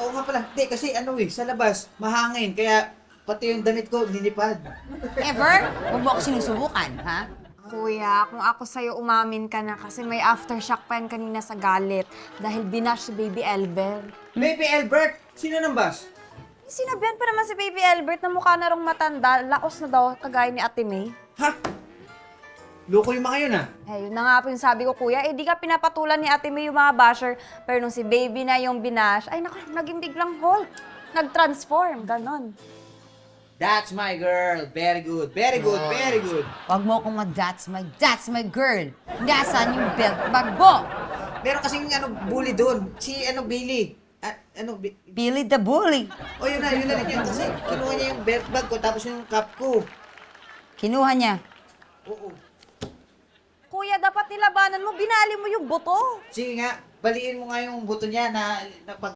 Oo nga pala. Hindi, kasi sa labas, mahangin. Kaya pati yung damit ko, nilipad. Ever? Huwag mo ako sinusubukan, ha? Kuya, kung ako sa'yo umamin ka na kasi may aftershock pa yan kanina sa galit dahil binash si Baby Elber. Baby Albert! Sino nang bas? Sinabihan pa naman si Baby Albert na mukha na rong matanda, laos na daw, kagaya ni Ate May. Ha? Loko yung mga yun, ah. Eh, yun na nga po yung sabi ko, kuya, di ka pinapatulan ni Ate May yung mga basher, pero nung si Baby na yung binash, ay naku, naging biglang Hulk. Nag-transform, ganon. That's my girl. Very good. Very good. Very good. Huwag mo akong that's my girl. Nasaan yung belt bag mo? Meron kasing bully doon. Si Billy. Billy the Bully. Oh, yun na rin yun. Kasi kinuha niya yung belt bag ko tapos yung cup ko. Kinuha niya. Oo. Kuya, dapat nilabanan mo, binali mo yung buto. Sige nga, baliin mo nga yung buto niya na pag